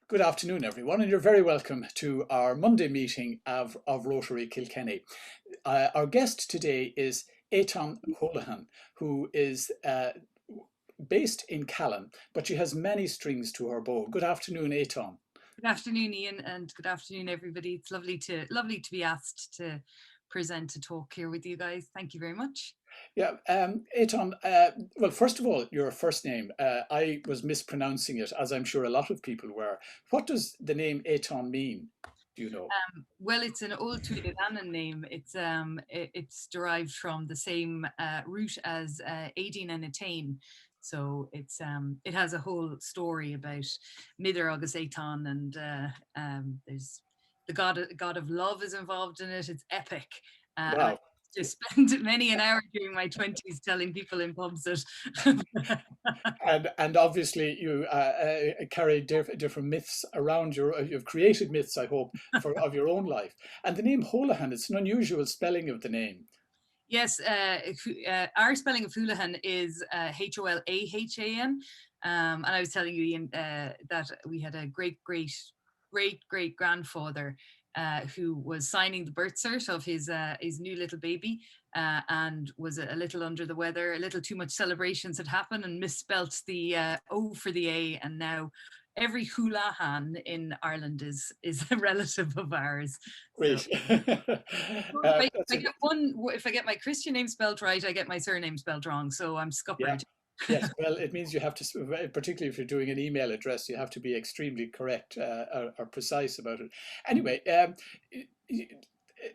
Good afternoon, everyone, and you're very welcome to our Monday meeting of Rotary Kilkenny. Our guest today is Etaoin Holahan, who is based in Callan, but she has many strings to her bow. Good afternoon, Etaoin. Good afternoon, Ian, and good afternoon, everybody. It's lovely to be asked to present a talk here with you guys. Thank you very much. Yeah, Etaoin, well, first of all, your first name, I was mispronouncing it, as I'm sure a lot of people were. What does the name Etaoin mean? Do you know? Well, it's an old Tuatha name. It's derived from the same root as Aideen and Etain. So it has a whole story about Mither agus Eitan, and there's the god of love is involved in it. It's epic. And I Wow. just spent many an hour during my 20s telling people in pubs that And obviously you carry different myths around you've created myths, I hope, for of your own life. And the name Holahan, it's an unusual spelling of the name. Yes, our spelling of Houlihan is Holahan. And I was telling you, Ian, that we had a great grandfather who was signing the birth cert of his new little baby, and was a little under the weather. A little too much celebrations had happened and misspelt the O for the A, and now every Houlihan in Ireland is a relative of ours. So Great. uh, that's a, if I get my Christian name spelled right, I get my surname spelled wrong. So I'm yeah. scuppered. Yes, well, it means you have to, particularly if you're doing an email address, you have to be extremely correct or precise about it. Anyway,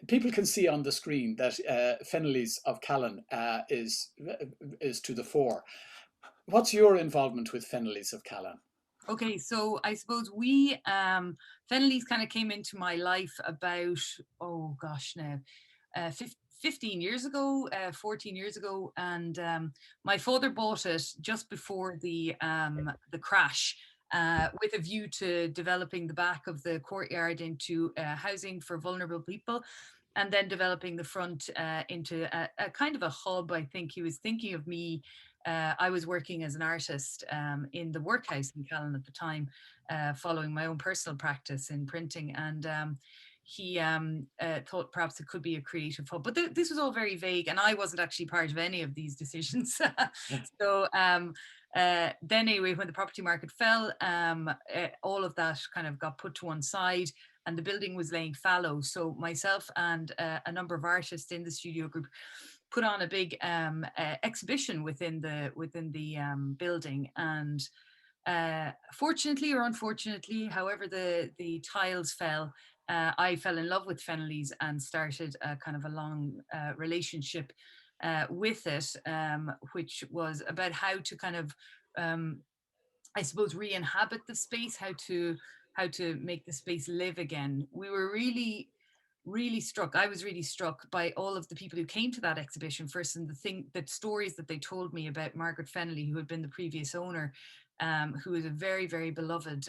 people can see on the screen that Fennelly's of Callan is to the fore. What's your involvement with Fennelly's of Callan? Okay, so I suppose we Fennelly's kind of came into my life about, oh gosh, now 15 years ago, 14 years ago, and my father bought it just before the crash, with a view to developing the back of the courtyard into housing for vulnerable people, and then developing the front into a kind of a hub. I think he was thinking of me. I was working as an artist in the workhouse in Callan at the time, following my own personal practice in printing, and he thought perhaps it could be a creative hub. But this was all very vague, and I wasn't actually part of any of these decisions. So then anyway, when the property market fell, all of that kind of got put to one side, and the building was laying fallow. So myself and a number of artists in the studio group put on a big exhibition within the building, and fortunately or unfortunately, however the tiles fell, I fell in love with Fennelly's and started a kind of a long relationship with it, which was about how to kind of, I suppose, re-inhabit the space, how to make the space live again. We were really struck. I was really struck by all of the people who came to that exhibition first, and the stories that they told me about Margaret Fennelly, who had been the previous owner, who was a very beloved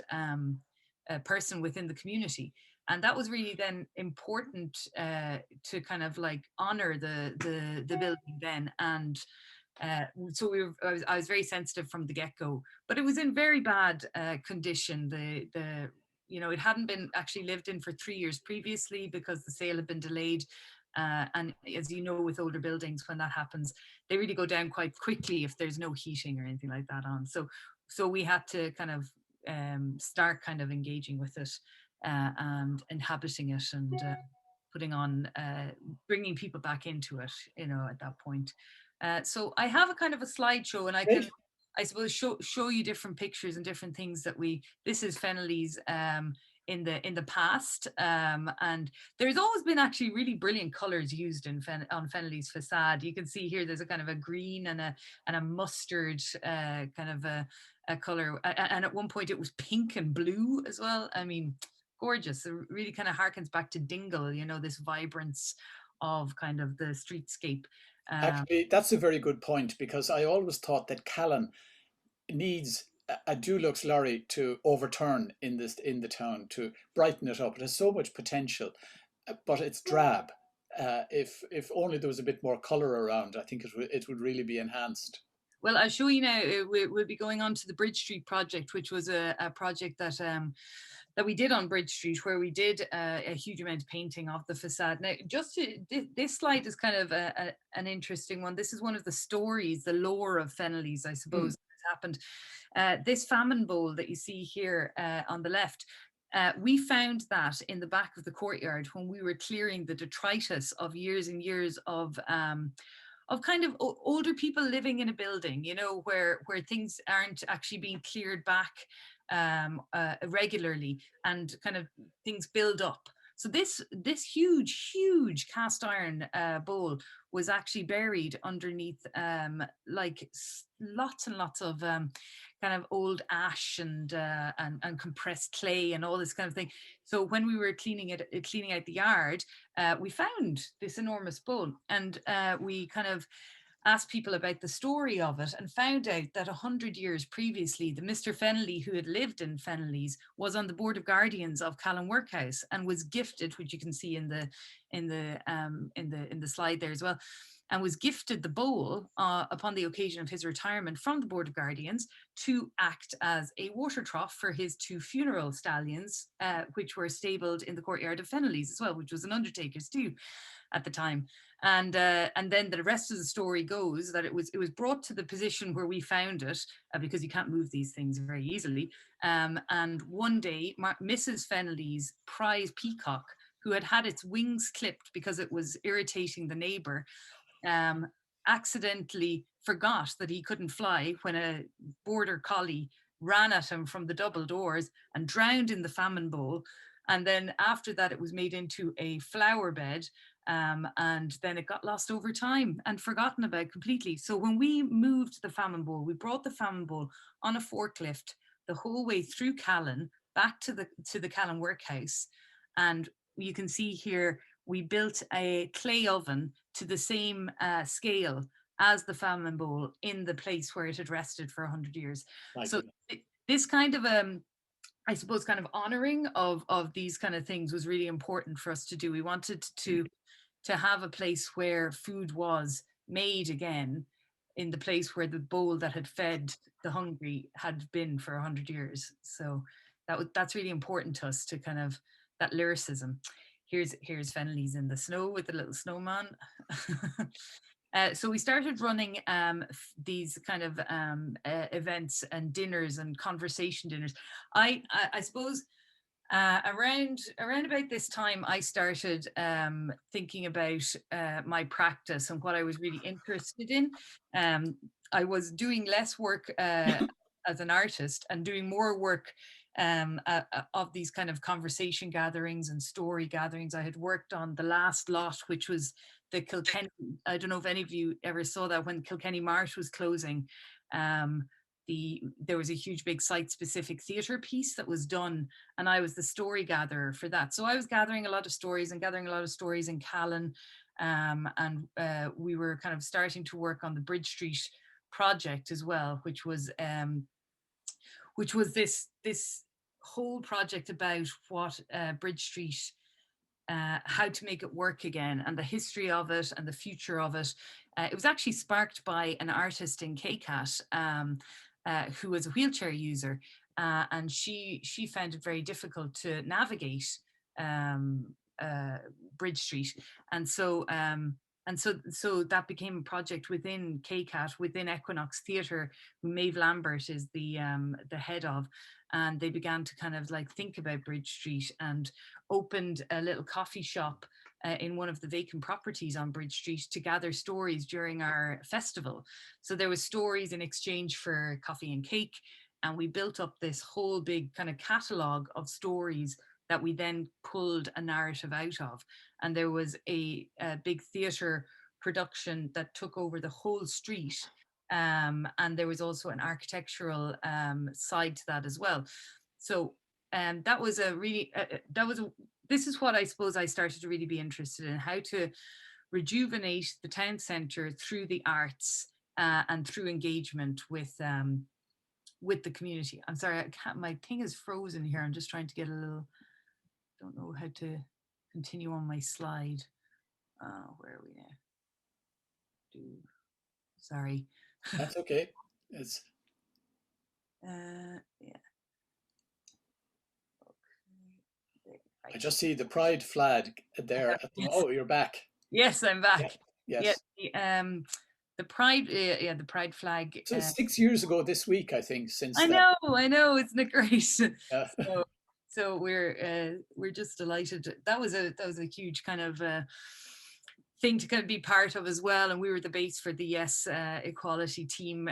person within the community. And that was really then important to kind of like honor the building then. And so I was very sensitive from the get-go, but it was in very bad condition. It hadn't been actually lived in for 3 years previously because the sale had been delayed. And as you know, with older buildings, when that happens, they really go down quite quickly if there's no heating or anything like that on. So we had to kind of start kind of engaging with it and inhabiting it, and putting on, bringing people back into it, at that point. So I have a kind of a slideshow, and I can, Great. I suppose, show you different pictures and different things that this is Fennelly's in the past, and there's always been actually really brilliant colors used on Fennelly's facade. You can see here there's a kind of a green and a mustard kind of a color, and at one point it was pink and blue as well. I mean, gorgeous. It really kind of harkens back to Dingle, this vibrance of kind of the streetscape. Um, Actually, that's a very good point because I always thought that Callan needs a Dulux lorry to overturn in the town to brighten it up. It has so much potential, but it's drab. If only there was a bit more color around, I think it would really be enhanced. Well, I'll show you now. We'll be going on to the Bridge Street project, which was a project that we did on Bridge Street, where we did a huge amount of painting of the facade. Now, this slide is kind of an interesting one. This is one of the stories, the lore of Fennelly's, I suppose, that happened. This famine bowl that you see here on the left, we found that in the back of the courtyard when we were clearing the detritus of years and years of kind of older people living in a building, you know, where things aren't actually being cleared back regularly, and kind of things build up. So this huge cast iron bowl was actually buried underneath like lots and lots of kind of old ash and compressed clay and all this kind of thing. So when we were cleaning out the yard, we found this enormous bowl, and we kind of asked people about the story of it, and found out that 100 years previously, the Mr. Fennelly who had lived in Fennelly's was on the board of guardians of Callan Workhouse, and was gifted, which you can see in the slide there as well, and was gifted the bowl upon the occasion of his retirement from the board of guardians to act as a water trough for his 2 funeral stallions, which were stabled in the courtyard of Fennelly's as well, which was an undertaker's too at the time. And then the rest of the story goes that it was brought to the position where we found it, because you can't move these things very easily. And one day, Mrs. Fennelly's prize peacock, who had its wings clipped because it was irritating the neighbour, accidentally forgot that he couldn't fly when a border collie ran at him from the double doors and drowned in the famine bowl. And then after that, it was made into a flower bed. And then it got lost over time and forgotten about completely. So when we moved the famine bowl, we brought the famine bowl on a forklift the whole way through Callan back to the Callan workhouse. And you can see here, we built a clay oven to the same scale as the famine bowl in the place where it had rested for 100 years. So this kind of I suppose kind of honoring of these kind of things was really important for us to do. We wanted to have a place where food was made again, in the place where the bowl that had fed the hungry had been for 100 years. So that's really important to us, to kind of that lyricism. Here's Fennelly's in the snow with the little snowman. So we started running these kind of events and dinners and conversation dinners. I suppose around about this time, I started thinking about my practice and what I was really interested in. I was doing less work as an artist and doing more work of these kind of conversation gatherings and story gatherings. I had worked on the last lot, which was the Kilkenny. I don't know if any of you ever saw that when Kilkenny Marsh was closing. There was a huge big site-specific theatre piece that was done, and I was the story gatherer for that. So I was gathering a lot of stories in Callan, and we were kind of starting to work on the Bridge Street project as well, which was this whole project about what Bridge Street, how to make it work again, and the history of it and the future of it. It was actually sparked by an artist in KCAT who was a wheelchair user, and she found it very difficult to navigate Bridge Street, and so that became a project within KCAT, within Equinox Theatre, who Maeve Lambert is the head of, and they began to kind of like think about Bridge Street and opened a little coffee shop in one of the vacant properties on Bridge Street to gather stories during our festival. So there was stories in exchange for coffee and cake, and we built up this whole big kind of catalogue of stories that we then pulled a narrative out of. And there was a big theatre production that took over the whole street. And there was also an architectural side to that as well. So that was a really, this is what I suppose I started to really be interested in, how to rejuvenate the town centre through the arts and through engagement with the community. I'm sorry, my thing is frozen here. I'm just trying to get a little, don't know how to continue on my slide. Where are we now? Sorry. That's okay. It's Yeah. Okay. I Right. just see the pride flag there at the Yes. oh, you're back. Yes, I'm Yeah. back. Yeah. Yes. The pride. Yeah, the pride flag. So 6 years ago this week, I think, since that. I know, isn't it great? Yeah. So, so we're just delighted. That was a huge kind of thing to kind of be part of as well. And we were the base for the Yes Equality team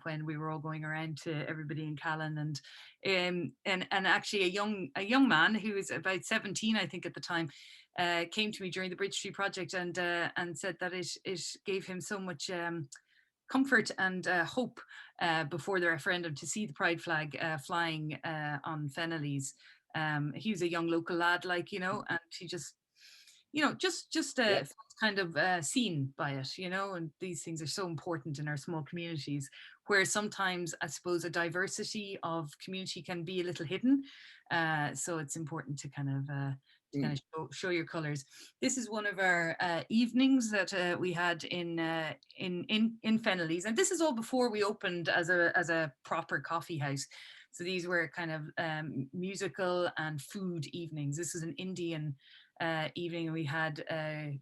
when we were all going around to everybody in Callan, and actually a young man who was about 17, I think, at the time. Came to me during the Bridge Street project and said that it gave him so much comfort and hope before the referendum to see the pride flag flying on Fennelly's. He was a young local lad, like, and he just, Yeah. felt kind of seen by it, and these things are so important in our small communities, where sometimes I suppose a diversity of community can be a little hidden. So it's important to kind of Mm. show your colors. This is one of our evenings that we had in Fennelly's, and this is all before we opened as a proper coffee house. So these were kind of musical and food evenings. This is an Indian evening, and we had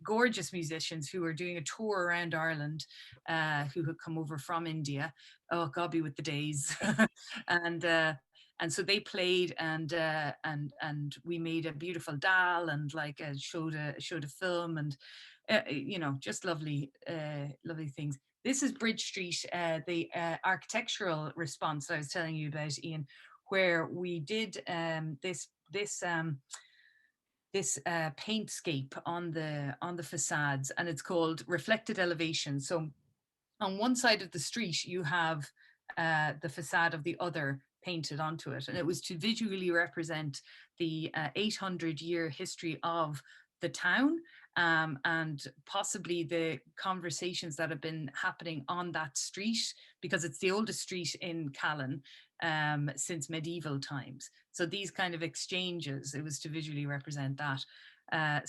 gorgeous musicians who were doing a tour around Ireland, who had come over from India. Oh, God be with the days, and. And so they played, and we made a beautiful dal, and like showed a film, and just lovely things. This is Bridge Street, the architectural response that I was telling you about, Ian, where we did this paintscape on the facades, and it's called reflected elevation. So on one side of the street you have the facade of the other painted onto it, and it was to visually represent the 800-year history of the town, and possibly the conversations that have been happening on that street, because it's the oldest street in Callan since medieval times. So these kind of exchanges, it was to visually represent that.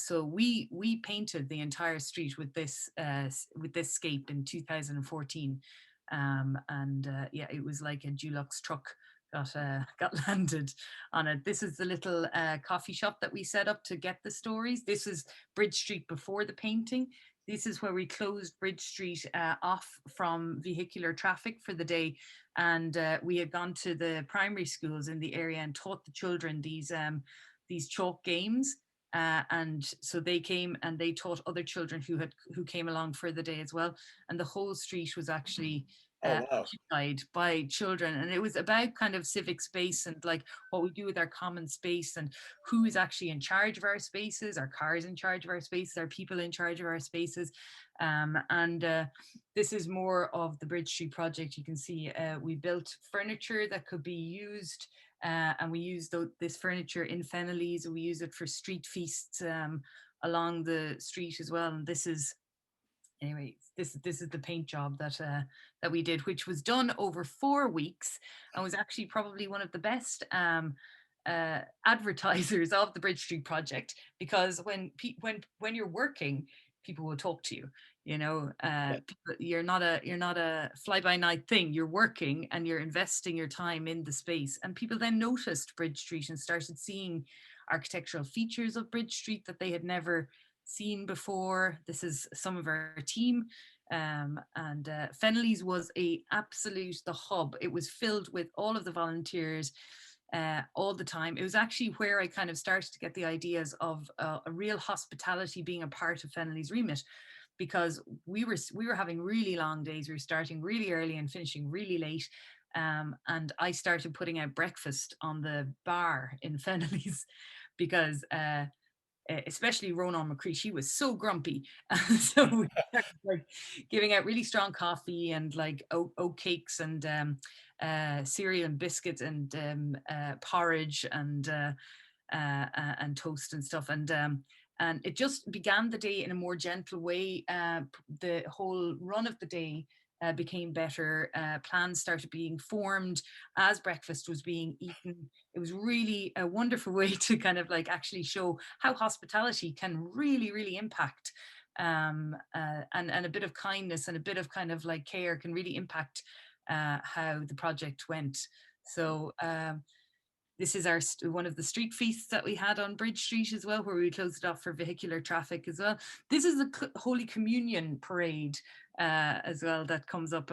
So we painted the entire street with this scape in 2014, and yeah, it was like a Dulux truck got landed on it. This is the little coffee shop that we set up to get the stories. This is Bridge Street before the painting. This is where we closed Bridge Street off from vehicular traffic for the day, and we had gone to the primary schools in the area and taught the children these chalk games. And so they came and they taught other children who came along for the day as well. And the whole street was actually Oh wow. occupied by children, and it was about kind of civic space and like what we do with our common space, and who is actually in charge of our spaces. Our cars in charge of our spaces, our people in charge of our spaces. And this is more of the Bridge Street project. You can see we built furniture that could be used, and we use this furniture in Fennelly's. We use it for street feasts along the street as well. And this is, anyway, this is the paint job that we did, which was done over 4 weeks, and was actually probably one of the best advertisers of the Bridge Street project, because when you're working, people will talk to you. Yeah. You're not a fly by night thing. You're working and you're investing your time in the space, and people then noticed Bridge Street and started seeing architectural features of Bridge Street that they had never seen before. This is some of our team. And Fennelly's was the hub. It was filled with all of the volunteers all the time. It was actually where I kind of started to get the ideas of a real hospitality being a part of Fennelly's remit, because we were having really long days. We were starting really early and finishing really late. And I started putting out breakfast on the bar in Fennelly's because especially Ronan McCree, she was so grumpy. So we started like giving out really strong coffee and like oat cakes and cereal and biscuits and porridge and toast and stuff. And it just began the day in a more gentle way. The whole run of the day became better. Plans started being formed as breakfast was being eaten. It was really a wonderful way to kind of like actually show how hospitality can really, really impact and a bit of kindness and a bit of kind of like care can really impact how the project went. So this is one of the street feasts that we had on Bridge Street as well, where we closed it off for vehicular traffic as well. This is the Holy Communion parade as well that comes up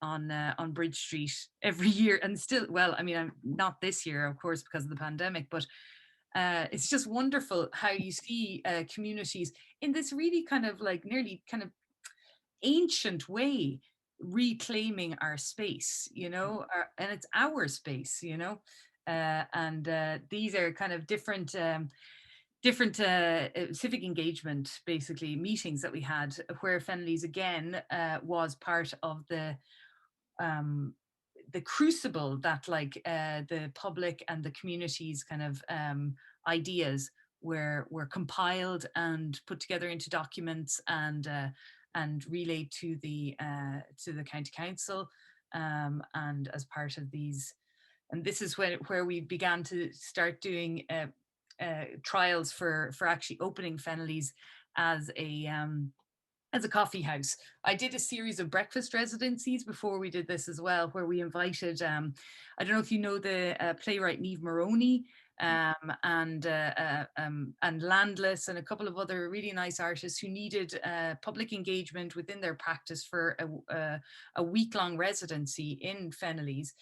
on Bridge Street every year, and still, well, I mean, I'm not this year, of course, because of the pandemic, but it's just wonderful how you see communities in this really kind of like nearly kind of ancient way reclaiming our space, and it's our space, and these are kind of different civic engagement, basically meetings that we had, where Fennelly's again was part of the crucible that like the public and the community's kind of ideas were compiled and put together into documents and relayed to the county council, and as part of these. And this is where we began to start doing trials for actually opening Fennelly's as a coffee house. I did a series of breakfast residencies before we did this as well, where we invited, I don't know if you know the playwright Niamh Moroney, and Landless, and a couple of other really nice artists who needed public engagement within their practice for a week-long residency in Fennelly's,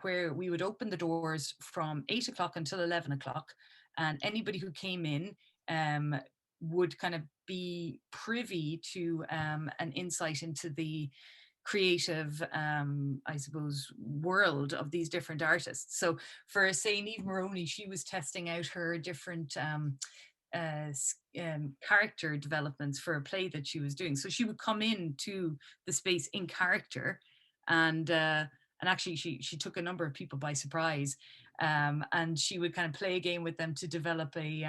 where we would open the doors from 8 o'clock until 11 o'clock, and anybody who came in would kind of be privy to an insight into the creative, I suppose, world of these different artists. So for, say, Niamh Moroney, she was testing out her different character developments for a play that she was doing. So she would come into the space in character, and actually she took a number of people by surprise, and she would kind of play a game with them to develop a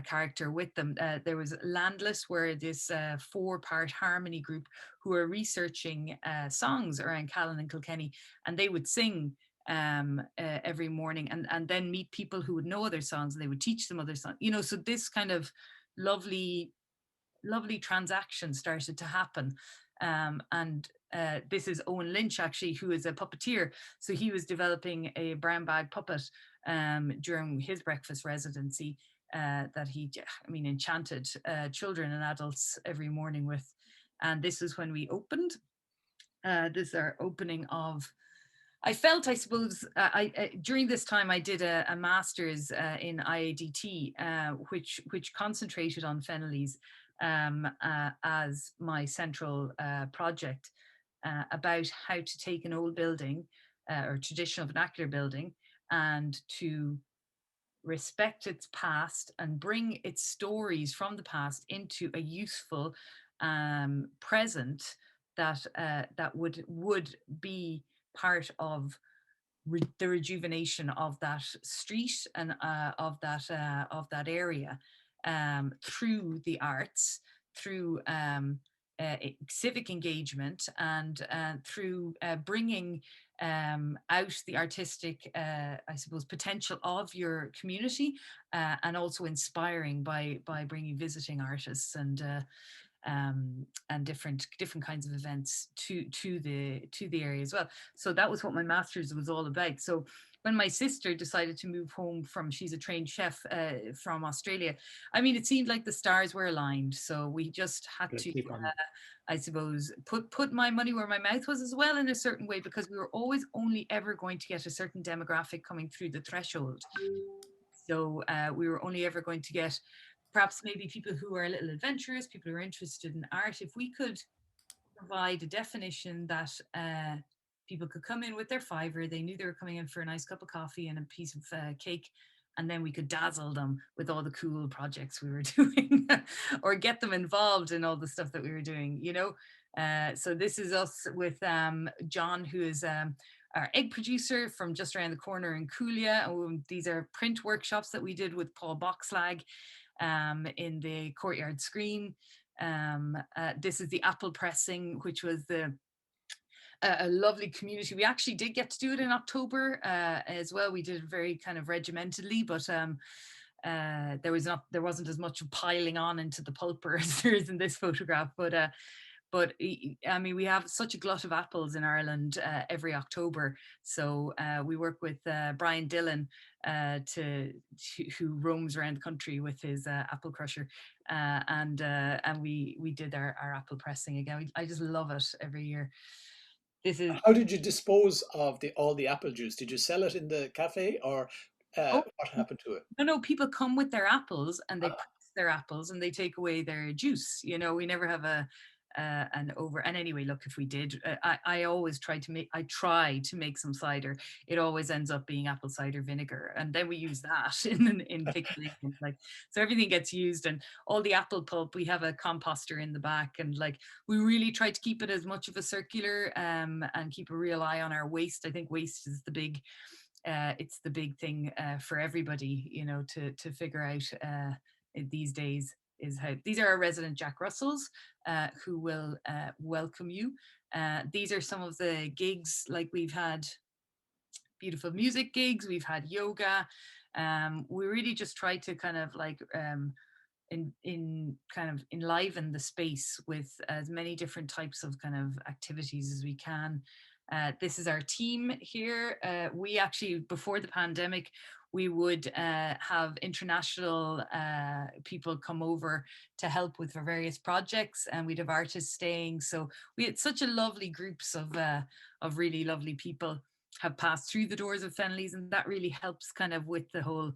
character with them. There was Landless, where this 4-part harmony group who are researching songs around Callan and Kilkenny, and they would sing every morning, and then meet people who would know other songs, and they would teach them other songs. So this kind of lovely transaction started to happen. And this is Owen Lynch, actually, who is a puppeteer. So he was developing a brown bag puppet during his breakfast residency that he, enchanted children and adults every morning with. And this is when we opened. This is our opening of. I felt, I suppose, during this time I did a master's in IADT, which concentrated on Fennelly's as my central project, about how to take an old building or traditional vernacular building and to respect its past and bring its stories from the past into a useful present that would be part of the rejuvenation of that street and of that area, through the arts, through civic engagement, and through bringing out the artistic, I suppose, potential of your community, and also inspiring by bringing visiting artists and different kinds of events to the area as well. So that was what my master's was all about. So when my sister decided to move home she's a trained chef from Australia, it seemed like the stars were aligned. So we just had to, I suppose, put my money where my mouth was as well, in a certain way, because we were always only ever going to get a certain demographic coming through the threshold. So we were only ever going to get perhaps maybe people who are a little adventurous, people who are interested in art. If we could provide a definition that people could come in with their fiver, they knew they were coming in for a nice cup of coffee and a piece of cake, and then we could dazzle them with all the cool projects we were doing, or get them involved in all the stuff that we were doing, So this is us with John, who is our egg producer from just around the corner in Coolia. These are print workshops that we did with Paul Boxlag in the courtyard screen. This is the apple pressing, which was a lovely community. We actually did get to do it in October as well. We did it very kind of regimentedly, but there wasn't as much piling on into the pulper as there is in this photograph, but I mean, we have such a glut of apples in Ireland every October. So we work with Brian Dillon, who roams around the country with his apple crusher, and we did our apple pressing again. I just love it every year. This is How did you dispose of all the apple juice? Did you sell it in the cafe, or oh what happened to it? no, people come with their apples and they Ah, press their apples and they take away their juice. You know, we never have an over. And anyway, look, if we did, I always I try to make some cider. It always ends up being apple cider vinegar, and then we use that in pickling. Like, so everything gets used, and all the apple pulp. We have a composter in the back, and like we really try to keep it as much of a circular, and keep a real eye on our waste. I think waste is the big it's the big thing for everybody, you know, to figure out these days, is how these are our resident Jack Russells who will welcome you. These are some of the gigs, like we've had beautiful music gigs, we've had yoga. We really just try to kind of like in kind of enliven the space with as many different types of kind of activities as we can. This is our team here. We actually, before the pandemic, we would have international people come over to help with our various projects, and we'd have artists staying. So we had such a lovely groups of really lovely people have passed through the doors of Fennelly's, and that really helps kind of with the whole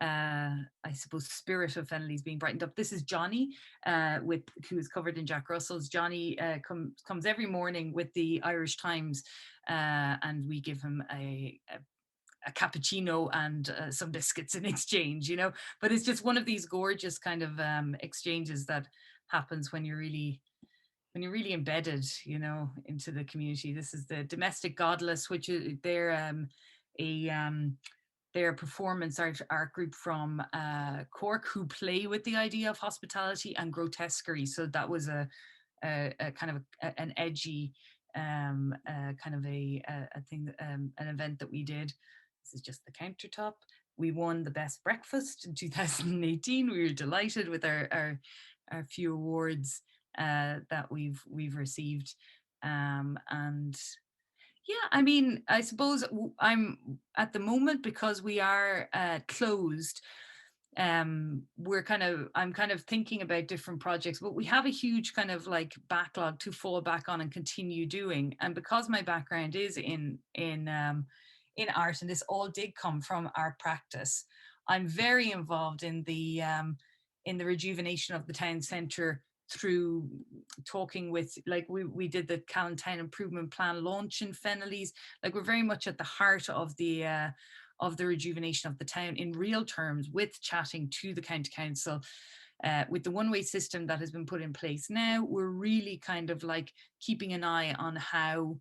I suppose spirit of Fennelly's being brightened up. This is Johnny, who is covered in Jack Russell's. Johnny comes every morning with the Irish Times, and we give him a cappuccino and some biscuits in exchange, you know. But it's just one of these gorgeous kind of exchanges that happens when you're really embedded, you know, into the community. This is the Domestic Godless, which is they're a performance art group from Cork who play with the idea of hospitality and grotesquerie. So that was a kind of an edgy kind of a thing, an event that we did. This is just the countertop. We won the best breakfast in 2018. We were delighted with our few awards that we've received, and yeah, I mean, I suppose I'm at the moment, because we are closed. I'm kind of thinking about different projects, but we have a huge kind of like backlog to fall back on and continue doing. And because my background is in art, and this all did come from art practice, I'm very involved in the rejuvenation of the town centre through talking with, like, we did the Callan Town Improvement Plan launch in Fennelly's. Like, we're very much at the heart of the rejuvenation of the town in real terms, with chatting to the county council. With the one-way system that has been put in place now, we're really kind of like keeping an eye on how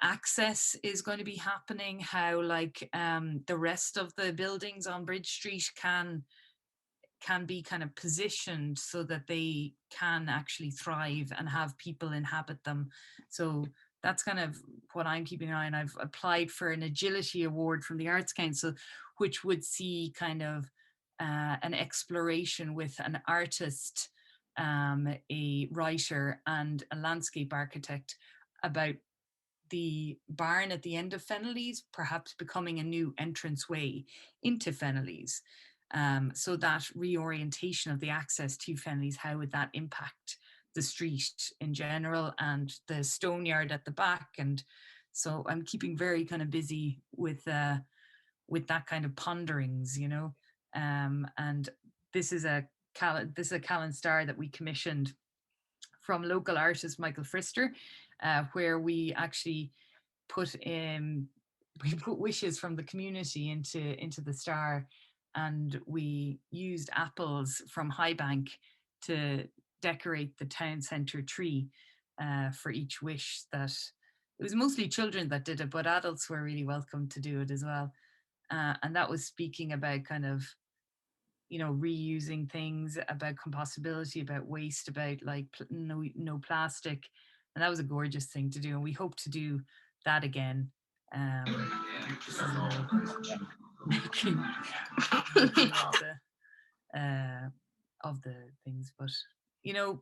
access is going to be happening, how like the rest of the buildings on Bridge Street can be kind of positioned so that they can actually thrive and have people inhabit them. So that's kind of what I'm keeping an eye on. I've applied for an agility award from the Arts Council, which would see kind of an exploration with an artist, a writer, and a landscape architect about the barn at the end of Fennelly's perhaps becoming a new entranceway into Fennelly's. So that reorientation of the access to Fennelly's, how would that impact the street in general and the stone yard at the back? And so I'm keeping very kind of busy with that kind of ponderings, you know. And this is a Callan Star that we commissioned from local artist Michael Frister, where we actually put wishes from the community into the star, and we used apples from Highbank to decorate the town centre tree for each wish. That it was mostly children that did it, but adults were really welcome to do it as well. And that was speaking about kind of, you know, reusing things, about compostability, about waste, about like no plastic, and that was a gorgeous thing to do, and we hope to do that again. This is making of the things. But you know,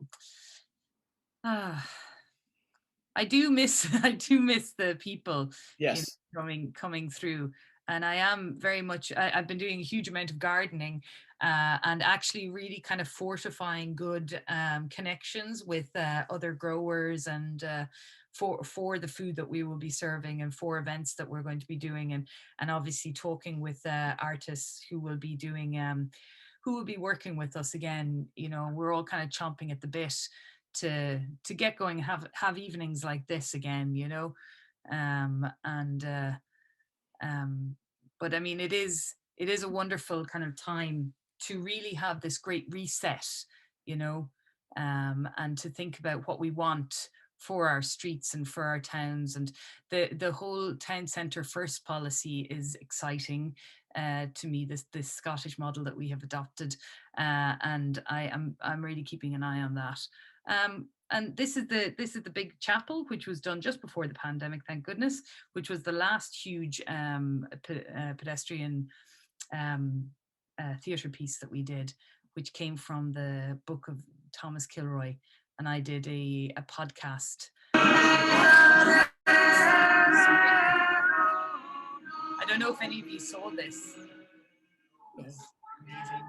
I do miss the people, you Yes. know, coming through. And I am very much, I've been doing a huge amount of gardening, and actually really kind of fortifying good connections with other growers, and for the food that we will be serving, and for events that we're going to be doing, and obviously talking with artists who will be doing who will be working with us again. You know, we're all kind of chomping at the bit to get going, have evenings like this again, you know. And but I mean, it is a wonderful kind of time to really have this great reset, you know, and to think about what we want for our streets and for our towns. And the whole town centre first policy is exciting to me, this Scottish model that we have adopted, and I'm really keeping an eye on that. And this is the big chapel, which was done just before the pandemic, thank goodness, which was the last huge pedestrian theatre piece that we did, which came from the book of Thomas Kilroy. And I did a podcast. I don't know if any of you saw this. It's amazing.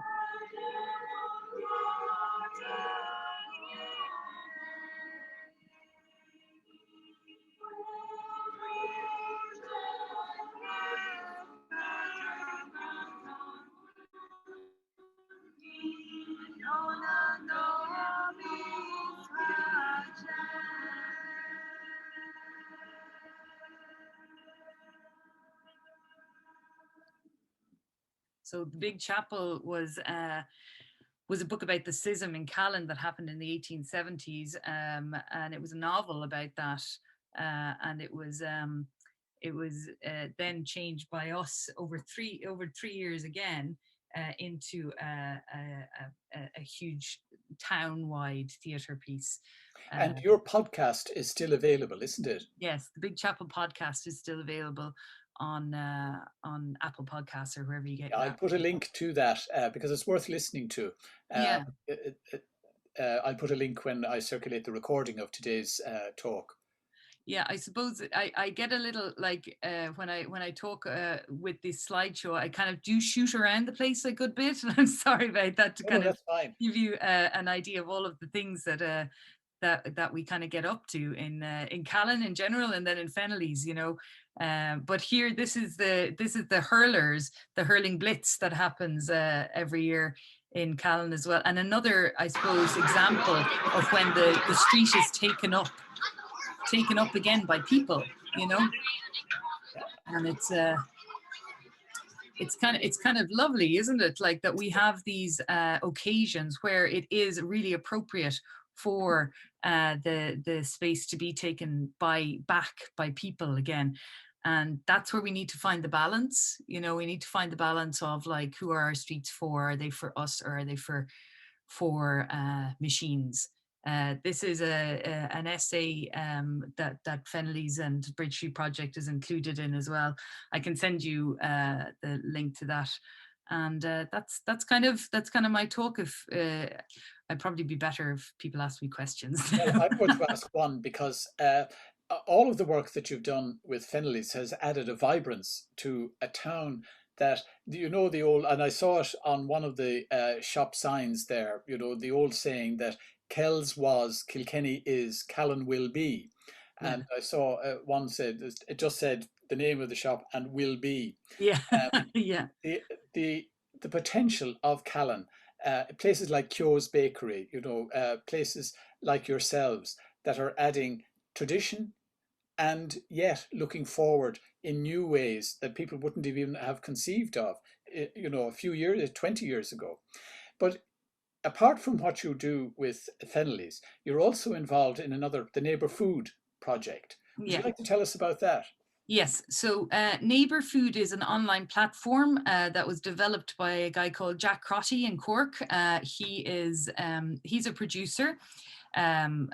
So the big chapel was a book about the schism in Callan that happened in the 1870s, and it was a novel about that, and it was then changed by us over three years again into a huge town-wide theatre piece. And your podcast is still available, isn't it? Yes, the Big Chapel podcast is still available on Apple Podcasts or wherever you get. I'll put a link to that because it's worth listening to. Yeah. I'll put a link when I circulate the recording of today's talk. Yeah, I suppose I get a little like when I talk with this slideshow, I kind of do shoot around the place a good bit, and I'm sorry about that, to kind of give you an idea of all of the things that that we kind of get up to in Callan in general, and then in Fennelly's, you know. But here, this is the hurlers, the hurling blitz that happens every year in Callan as well, and another, I suppose, example of when the street is taken up again by people, you know. And it's kind of lovely, isn't it, like that we have these occasions where it is really appropriate for the space to be taken back by people again. And that's where we need to find the balance, you know. We need to find the balance of like, who are our streets for? Are they for us, or are they for machines? This is an essay that Fennelly's and Bridge Street Project is included in as well. I can send you the link to that. And that's kind of my talk. If I'd probably be better if people ask me questions. Well, I'm going to ask one because all of the work that you've done with Fennelly's has added a vibrance to a town that, you know, the old, and I saw it on one of the shop signs there, you know, the old saying that Kells was, Kilkenny is, Callan will be. And I saw one said, it just said the name of the shop and will be. Yeah. Yeah. The potential of Callan, places like Kyo's Bakery, you know, places like yourselves that are adding tradition and yet looking forward in new ways that people wouldn't even have conceived of, you know, a few years, 20 years ago. But apart from what you do with Fennelly's, you're also involved in another, the NeighbourFood project. Would you like to tell us about that? Yes, so NeighbourFood is an online platform that was developed by a guy called Jack Crotty in Cork. He's a producer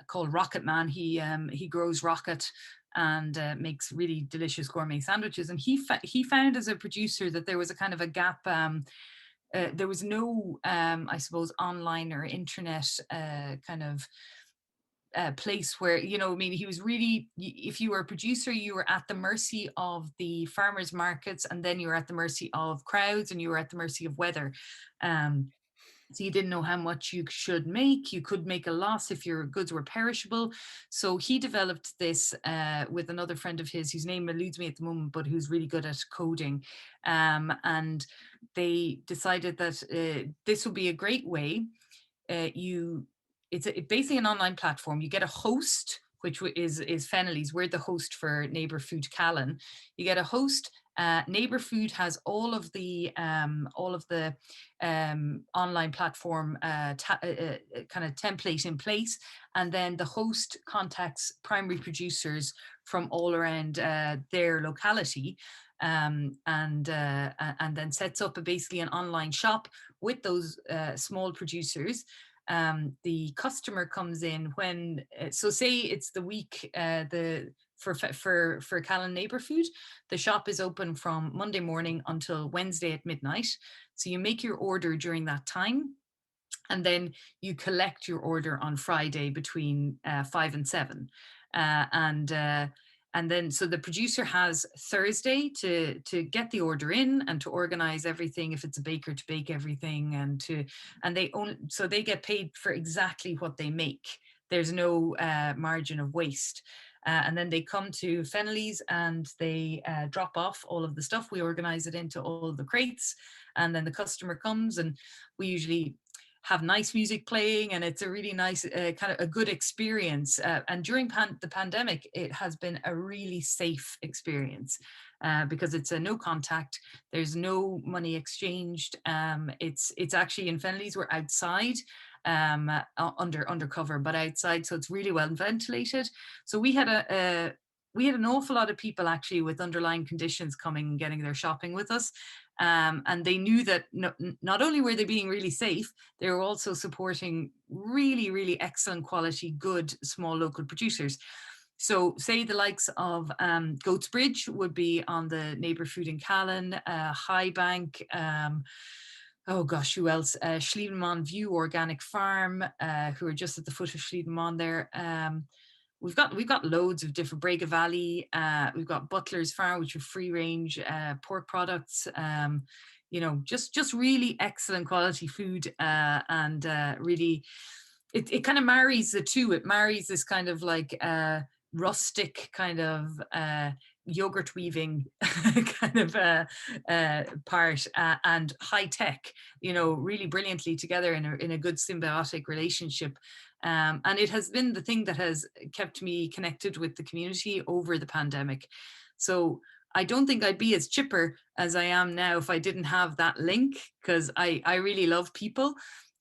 called Rocket Man. He grows rocket and makes really delicious gourmet sandwiches. And he found as a producer that there was a kind of a gap. There was no, I suppose, online or internet kind of place where, I mean, he was really, if you were a producer, you were at the mercy of the farmers markets, and then you were at the mercy of crowds, and you were at the mercy of weather. Um, so you didn't know how much you should make. You could make a loss if your goods were perishable. So he developed this with another friend of his, whose name eludes me at the moment, but who's really good at coding. And they decided that this would be a great way. It's basically an online platform. You get a host, which is Fennelly's. We're the host for NeighbourFood Callan. You get a host. NeighbourFood has all of the online platform kind of template in place, and then the host contacts primary producers from all around their locality, and then sets up basically an online shop with those small producers. The customer comes in when, so say it's the week, for Callan NeighbourFood, the shop is open from Monday morning until Wednesday at midnight. So you make your order during that time, and then you collect your order on Friday between 5 and 7. And then so the producer has Thursday to get the order in and to organize everything, if it's a baker to bake everything, and they get paid for exactly what they make. There's no margin of waste. And then they come to Fennelly's and they drop off all of the stuff. We organize it into all of the crates, and then the customer comes, and we usually have nice music playing, and it's a really nice kind of a good experience. And during the pandemic, it has been a really safe experience because it's a no contact. There's no money exchanged. It's actually in Fennelly's, we're outside, under cover, but outside, so it's really well ventilated. So we had an awful lot of people actually with underlying conditions coming and getting their shopping with us. And they knew that not only were they being really safe, they were also supporting really, really excellent quality, good, small local producers. So say the likes of Goats Bridge would be on the NeighbourFood in Callan, High Bank, oh gosh, who else? Schledenmon View Organic Farm, who are just at the foot of Schledenmon there. We've got loads of different Brega Valley. We've got Butler's Farm, which are free range pork products. Just really excellent quality food, and really, it kind of marries the two. It marries this kind of like rustic kind of yogurt weaving kind of part, and high tech, really brilliantly together in a good symbiotic relationship. And it has been the thing that has kept me connected with the community over the pandemic. So I don't think I'd be as chipper as I am now if I didn't have that link, because I really love people.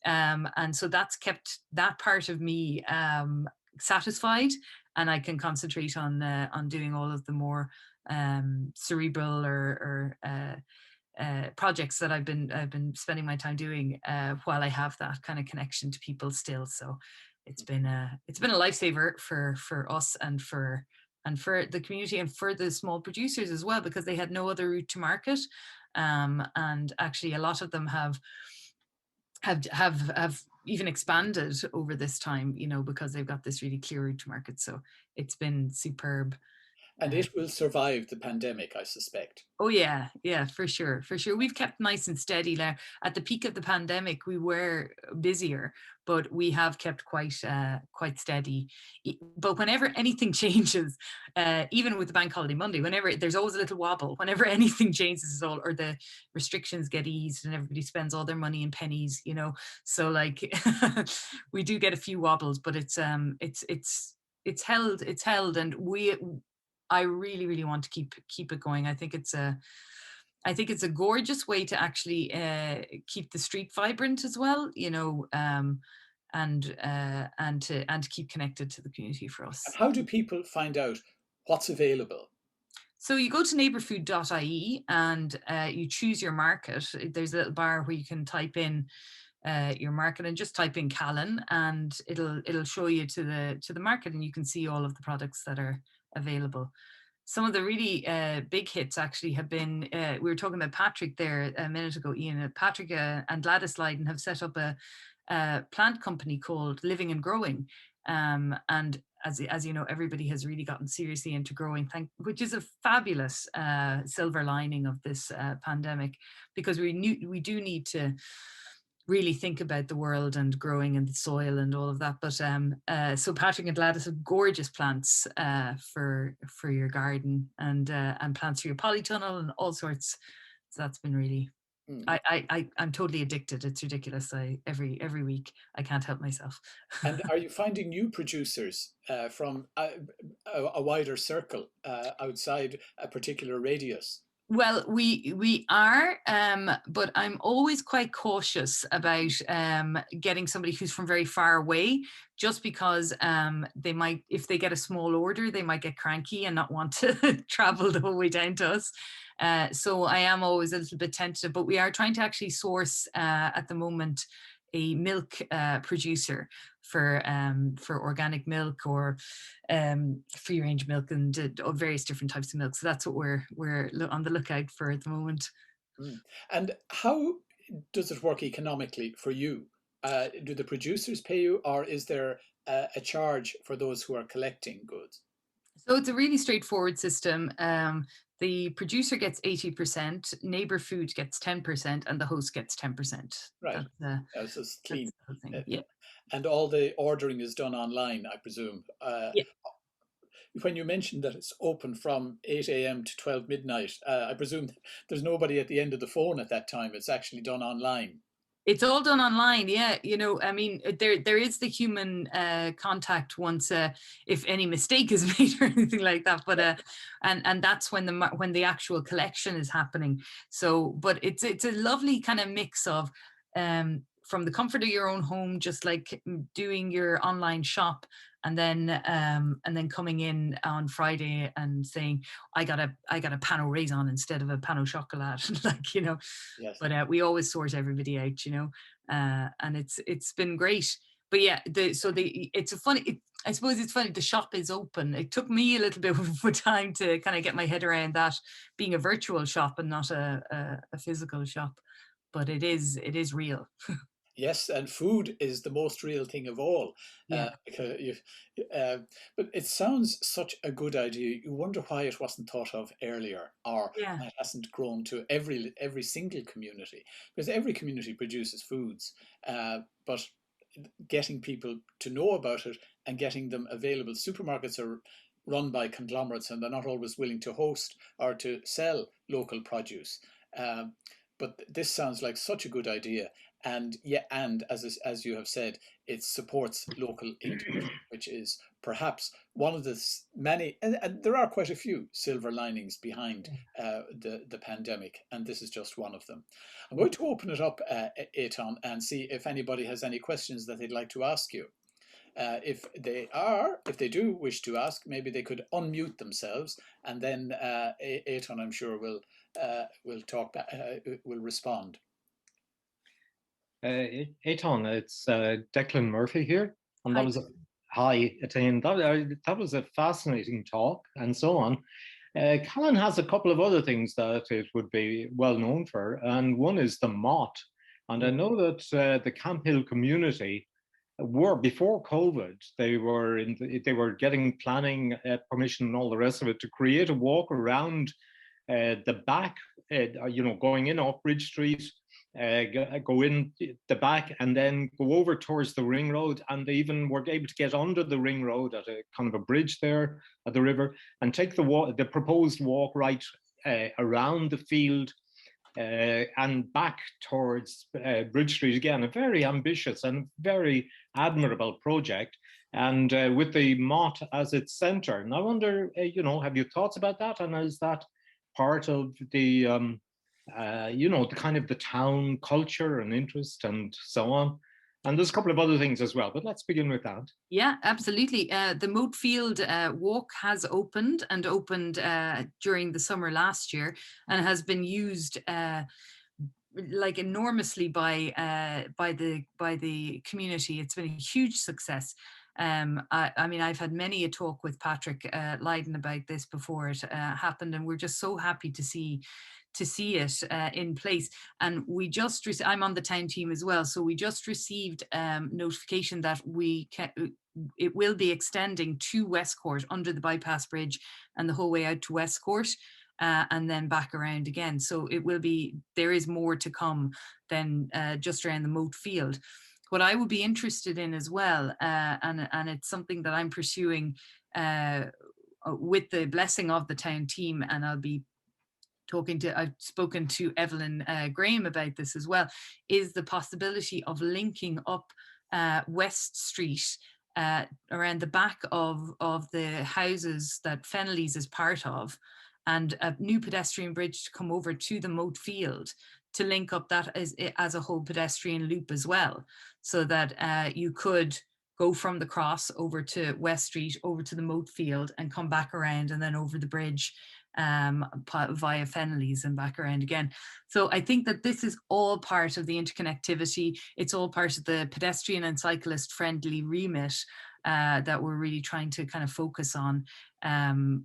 And so that's kept that part of me satisfied, and I can concentrate on doing all of the more cerebral or projects that I've been spending my time doing while I have that kind of connection to people still. So it's been a lifesaver for us and for the community and for the small producers as well, because they had no other route to market. And actually a lot of them have even expanded over this time, because they've got this really clear route to market. So it's been superb. And it will survive the pandemic, I suspect. Oh yeah, for sure. We've kept nice and steady now. At the peak of the pandemic, we were busier, but we have kept quite steady. But whenever anything changes, even with the bank holiday Monday, whenever there's always a little wobble, whenever anything changes at all, or the restrictions get eased and everybody spends all their money in pennies, So like we do get a few wobbles, but it's held, and I really, really want to keep it going. I think it's a gorgeous way to actually keep the street vibrant as well, and to keep connected to the community for us. And how do people find out what's available? So you go to neighbourfood.ie and you choose your market. There's a little bar where you can type in your market and just type in Callan, and it'll show you to the market, and you can see all of the products that are available. Some of the really big hits actually have been, we were talking about Patrick there a minute ago, Ian. Patrick and Gladys Lydon have set up a plant company called Living and Growing. And as you know, everybody has really gotten seriously into growing, which is a fabulous silver lining of this pandemic, because we do need to really think about the world and growing and the soil and all of that. But so Patrick and Gladys have gorgeous plants for your garden, and plants for your polytunnel and all sorts. So that's been really. I'm totally addicted. It's ridiculous. Every week I can't help myself. And are you finding new producers from a wider circle outside a particular radius? Well, we are, but I'm always quite cautious about getting somebody who's from very far away, just because they might, if they get a small order, they might get cranky and not want to travel the whole way down to us. So I am always a little bit tentative, but we are trying to actually source at the moment a milk producer for organic milk or free range milk and various different types of milk. So that's what we're on the lookout for at the moment. And how does it work economically for you? Do the producers pay you, or is there a charge for those who are collecting goods? So it's a really straightforward system. The producer gets 80%, NeighbourFood gets 10%, and the host gets 10%. Right. That's just clean. Yeah. And all the ordering is done online, I presume. Yeah. When you mentioned that it's open from 8 a.m. to 12 midnight, I presume there's nobody at the end of the phone at that time. It's actually done online. It's all done online, yeah. You know, I mean, there is the human contact once if any mistake is made or anything like that. But and that's when the actual collection is happening. So, but it's a lovely kind of mix of from the comfort of your own home, just like doing your online shop, and then coming in on Friday and saying, I got a pan au raisin instead of a pan au chocolat, like, you know. Yes. But we always sort everybody out, you know, and it's been great. But yeah, I suppose it's funny. The shop is open. It took me a little bit of time to kind of get my head around that being a virtual shop and not a physical shop, but it is real. Yes, and food is the most real thing of all. Yeah. But it sounds such a good idea. You wonder why it wasn't thought of earlier, or why it hasn't grown to every single community. Because every community produces foods, but getting people to know about it and getting them available. Supermarkets are run by conglomerates, and they're not always willing to host or to sell local produce. But this sounds like such a good idea. And yeah, and as you have said, it supports local industry, which is perhaps one of the many, and there are quite a few silver linings behind the pandemic, and this is just one of them. I'm going to open it up, Etaoin, and see if anybody has any questions that they'd like to ask you. If they do wish to ask, maybe they could unmute themselves, and then Etaoin, I'm sure, will talk back, will respond. Etaoin, it's Declan Murphy here, and that was hi, Etaoin. That was a fascinating talk, and so on. Callan has a couple of other things that it would be well known for, and one is the Mott. And I know that the Camp Hill community were, before COVID, they were getting planning permission and all the rest of it to create a walk around the back, going in off Bridge Street, go in the back and then go over towards the ring road, and they even were able to get under the ring road at a kind of a bridge there at the river and take the proposed walk right around the field and back towards Bridge Street again. A very ambitious and very admirable project, and with the Mott as its centre. And I wonder, have you thoughts about that? And is that part of the the kind of the town culture and interest and so on? And there's a couple of other things as well, but let's begin with that. Yeah, absolutely. The Moat Field walk has opened during the summer last year, and has been used like enormously by the community. It's been a huge success. I mean, I've had many a talk with Patrick Lydon about this before it happened, and we're just so happy to see it in place. And we just I'm on the town team as well, so we just received notification that it will be extending to Westcourt under the bypass bridge and the whole way out to Westcourt. And then back around again. So there is more to come than just around the moat field. What I would be interested in as well, and it's something that I'm pursuing with the blessing of the town team, and I've spoken to Evelyn Graham about this as well, is the possibility of linking up West Street around the back of the houses that Fennelly's is part of, and a new pedestrian bridge to come over to the moat field to link up that as a whole pedestrian loop as well, so that you could go from the cross over to West Street, over to the moat field, and come back around and then over the bridge via Fennelly's and back around again. So I think that this is all part of the interconnectivity. It's all part of the pedestrian and cyclist friendly remit that we're really trying to kind of focus on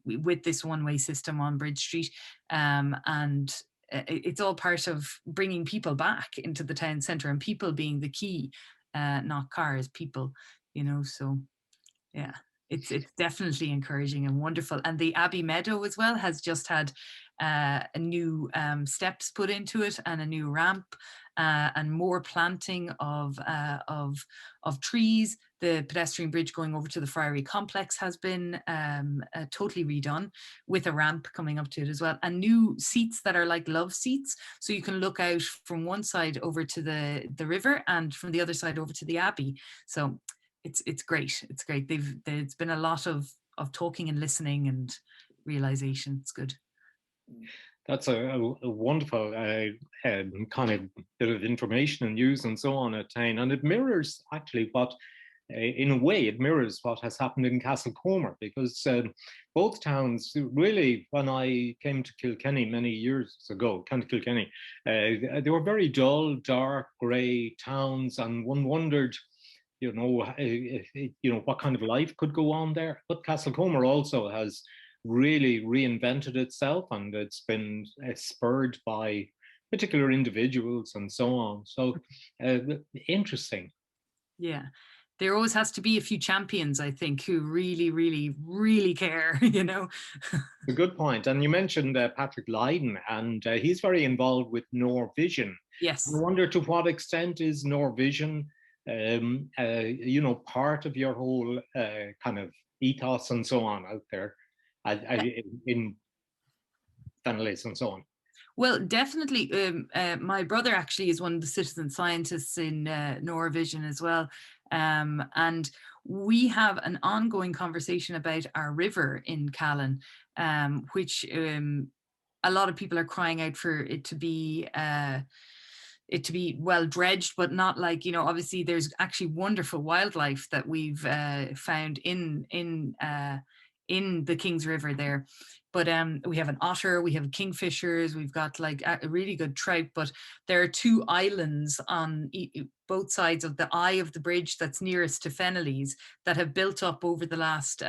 with this one-way system on Bridge Street. And it's all part of bringing people back into the town centre, and people being the key, not cars, people, you know. So yeah, it's definitely encouraging and wonderful. And the Abbey Meadow as well has just had a new steps put into it, and a new ramp, and more planting of trees. The pedestrian bridge going over to the Friary Complex has been totally redone, with a ramp coming up to it as well, and new seats that are like love seats, so you can look out from one side over to the river and from the other side over to the Abbey. So it's great. It's great. There's been a lot of talking and listening and realization. It's good. That's a wonderful kind of bit of information and news and so on at town, and it mirrors actually what, in a way, it mirrors what has happened in Castlecomer, because both towns really, when I came to Kilkenny many years ago, County Kilkenny, they were very dull, dark, grey towns, and one wondered, you know, what kind of life could go on there. But Castlecomer also has really reinvented itself, and it's been spurred by particular individuals and so on. So interesting. Yeah, there always has to be a few champions, I think, who really, really, really care, you know. A good point. And you mentioned Patrick Lydon, and he's very involved with Norvision. Yes. I wonder, to what extent is Norvision you know, part of your whole kind of ethos and so on out there in Fennelly's and so on? Well, definitely. My brother actually is one of the citizen scientists in Norvision as well. And we have an ongoing conversation about our river in Callan, which a lot of people are crying out for it to be well dredged, but not like, you know, obviously there's actually wonderful wildlife that we've found in the King's River there. But we have an otter, we have kingfishers, we've got like a really good trout, but there are two islands on both sides of the eye of the bridge that's nearest to Fennelly's that have built up over the last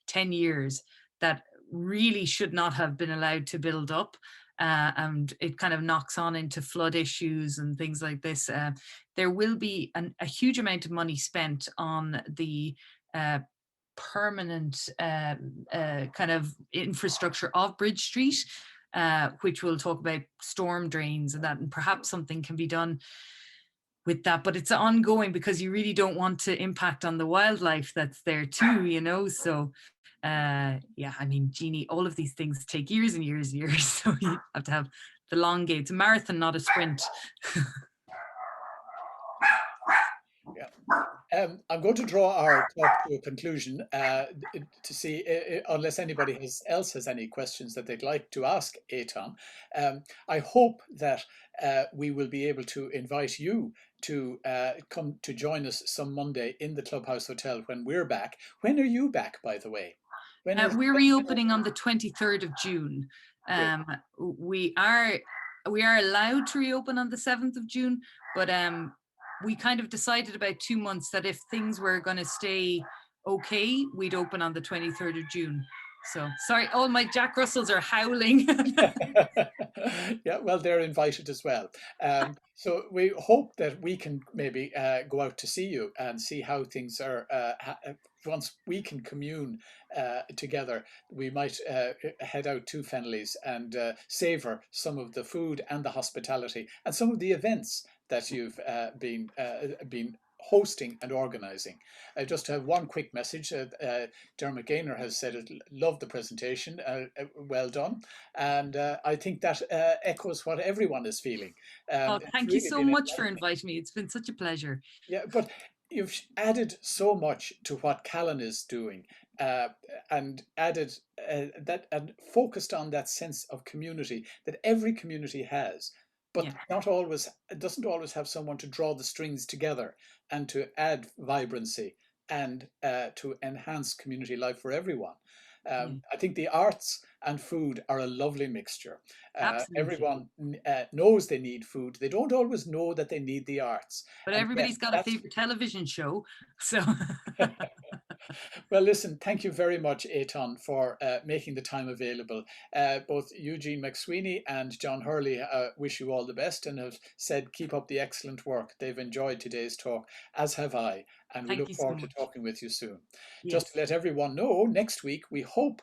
10 years that really should not have been allowed to build up. And it kind of knocks on into flood issues and things like this. There will be a huge amount of money spent on the permanent kind of infrastructure of Bridge Street, which we'll talk about storm drains and that, and perhaps something can be done with that, but it's ongoing because you really don't want to impact on the wildlife that's there too, you know. So yeah, I mean, Jeannie, all of these things take years and years and years, so you have to have the long game. It's a marathon, not a sprint. Yeah. I'm going to draw our talk to a conclusion to see unless anybody else has any questions that they'd like to ask Etaoin. I hope that we will be able to invite you to come to join us some Monday in the Clubhouse Hotel when we're back. When are you back, by the way? We're reopening on the 23rd of June. We are allowed to reopen on the 7th of June, but we kind of decided about 2 months that if things were going to stay okay, we'd open on the 23rd of June. So sorry, all my Jack Russells are howling. Yeah, well, they're invited as well. So we hope that we can maybe go out to see you and see how things are. Once we can commune together, we might head out to Fennelly's and savour some of the food and the hospitality and some of the events that you've been hosting and organising. I just have one quick message. Dermot Gaynor has said it, loved the presentation, well done. And I think that echoes what everyone is feeling. Oh, It's thank you really so been much for enlightening. inviting me. It's been such a pleasure. Yeah, but you've added so much to what Callan is doing, uh, and added that and focused on that sense of community that every community has, but Yeah, not always doesn't always have someone to draw the strings together and to add vibrancy and to enhance community life for everyone. yeah, I think the arts and food are a lovely mixture. absolutely. Everyone knows they need food. They don't always know that they need the arts. But And yet everybody's got a that's favorite television show. So well, listen, thank you very much, Etaoin, for making the time available. Both Eugene McSweeney and John Hurley wish you all the best and have said keep up the excellent work. They've enjoyed today's talk, as have I, and we thank look you so forward to much. talking with you soon. Just to Yes. let everyone know, next week we hope,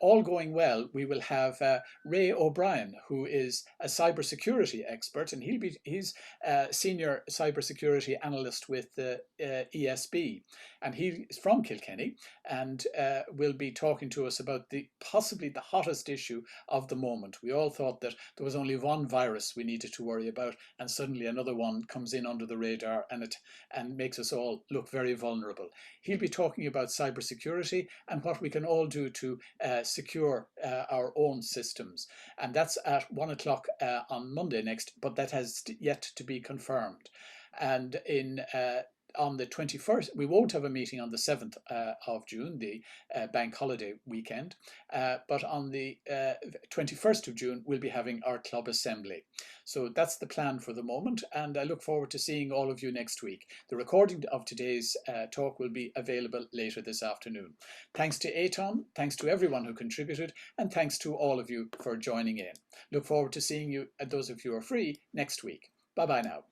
all going well, we will have Ray O'Brien, who is a cybersecurity expert, and he's senior cybersecurity analyst with the ESB, and he's from Kilkenny, and will be talking to us about the possibly the hottest issue of the moment. We all thought that there was only one virus we needed to worry about, and suddenly another one comes in under the radar and makes us all look very vulnerable. He'll be talking about cybersecurity and what we can all do to secure our own systems, and that's at 1 o'clock on Monday next, but that has yet to be confirmed. And in on the 21st, we won't have a meeting on the 7th of June, the bank holiday weekend, but on the 21st of June, we'll be having our club assembly. So that's the plan for the moment, and I look forward to seeing all of you next week. The recording of today's talk will be available later this afternoon. Thanks to Etaoin, thanks to everyone who contributed, and thanks to all of you for joining in. Look forward to seeing you, those of you who are free, next week. Bye-bye now.